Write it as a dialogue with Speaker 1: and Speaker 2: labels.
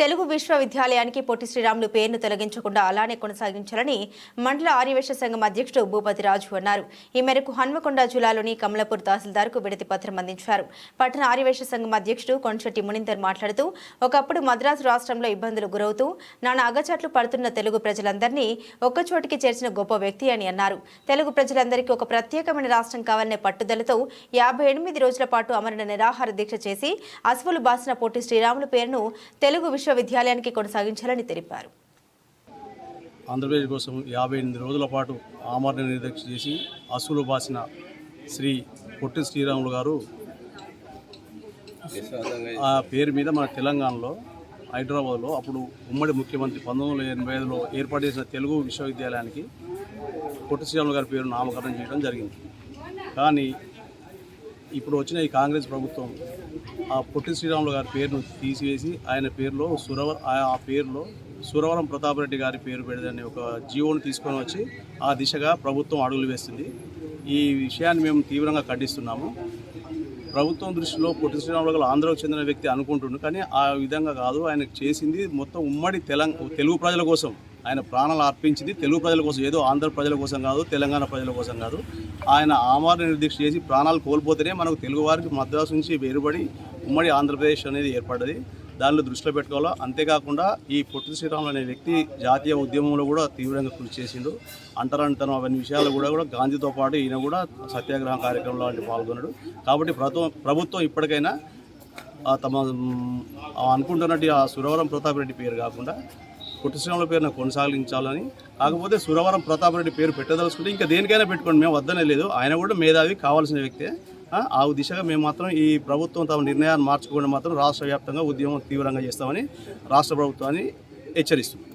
Speaker 1: తెలుగు విశ్వవిద్యాలయానికి పొట్టి శ్రీరాములు పేరును తొలగించకుండా అలానే కొనసాగించాలని మండల ఆర్యవేశ సంఘం అధ్యక్షుడు భూపతి రాజు అన్నారు. ఈ మేరకు హన్మకొండ జిల్లాలోని కమలాపూర్ తహసీల్దార్కు వినతి పత్రం అందించారు. పట్టణ ఆర్యవేశ సంఘం అధ్యక్షుడు కొండశెట్టి మునిందర్ మాట్లాడుతూ, ఒకప్పుడు మద్రాసు రాష్ట్రంలో ఇబ్బందులు గురవుతూ నానా అగచాట్లు పడుతున్న తెలుగు ప్రజలందరినీ ఒక్కచోటికి చేర్చిన గొప్ప వ్యక్తి అని అన్నారు. తెలుగు ప్రజలందరికీ ఒక ప్రత్యేకమైన రాష్ట్రం కావాలనే పట్టుదలతో 58 రోజుల పాటు అమరణ నిరాహార దీక్ష చేసి అసువులు బాసిన పొట్టి శ్రీరాములు పేరును తెలుగు విశ్వవిద్యాలయానికి కొనసాగించాలని తెలిపారు.
Speaker 2: ఆంధ్రప్రదేశ్ కోసం 58 రోజుల పాటు ఆమరణ దీక్ష చేసి అసువులు బాసిన శ్రీ పొట్టి శ్రీరాములు గారు ఆ పేరు మీద మన తెలంగాణలో హైదరాబాద్లో అప్పుడు ఉమ్మడి ముఖ్యమంత్రి 1985లో ఏర్పాటు చేసిన తెలుగు విశ్వవిద్యాలయానికి పొట్టి శ్రీరాములు గారి పేరు నామకరణం చేయడం జరిగింది. కానీ ఇప్పుడు వచ్చిన ఈ కాంగ్రెస్ ప్రభుత్వం ఆ పొట్టి శ్రీరాములు గారి పేరును తీసివేసి ఆయన పేరులో సురవరం ప్రతాప్ రెడ్డి గారి పేరు పెడదని ఒక జీవోను తీసుకొని వచ్చి ఆ దిశగా ప్రభుత్వం అడుగులు వేస్తుంది. ఈ విషయాన్ని మేము తీవ్రంగా ఖండిస్తున్నాము. ప్రభుత్వం దృష్టిలో పొట్టి శ్రీరాములు గారు ఆంధ్రాకు చెందిన వ్యక్తి అనుకుంటున్నాడు, కానీ ఆ విధంగా కాదు. ఆయన చేసింది మొత్తం ఉమ్మడి తెలుగు ప్రజల కోసం. ఆయన ప్రాణాలు అర్పించింది తెలుగు ప్రజల కోసం, ఏదో ఆంధ్ర ప్రజల కోసం కాదు, తెలంగాణ ప్రజల కోసం కాదు. ఆయన ఆమరణ దీక్ష చేసి ప్రాణాలు కోల్పోతేనే మనకు తెలుగు వారికి మద్రాసు నుంచి వేరుబడి ఉమ్మడి ఆంధ్రప్రదేశ్ అనేది ఏర్పడ్డది. దానిలో దృష్టిలో పెట్టుకోవాలా. అంతేకాకుండా ఈ పొట్టి శ్రీరాములు అనే వ్యక్తి జాతీయ ఉద్యమంలో కూడా తీవ్రంగా కృషి చేసిండు. అంటరానితనం అవన్నీ విషయాలు కూడా గాంధీతో పాటు ఈయన కూడా సత్యాగ్రహం కార్యక్రమంలో లాంటి పాల్గొన్నాడు. కాబట్టి ప్రభుత్వం ఇప్పటికైనా తమ అనుకుంటున్నట్టు ఆ సురవరం ప్రతాప్ రెడ్డి పేరు కాకుండా పొట్టి శ్రీరాముల పేరును కొనసాగించాలని, కాకపోతే సురవరం ప్రతాప్ రెడ్డి పేరు పెట్టదలుచుకుంటే ఇంకా దేనికైనా పెట్టుకోండి, మేము వద్దనే లేదు. ఆయన కూడా మేధావి కావాల్సిన వ్యక్తే. ఆ దిశగా మేము మాత్రం ఈ ప్రభుత్వం తమ నిర్ణయాన్ని మార్చుకోవడం మాత్రం రాష్ట్ర వ్యాప్తంగా ఉద్యమం తీవ్రంగా చేస్తామని రాష్ట్ర ప్రభుత్వాన్ని హెచ్చరిస్తున్నాం.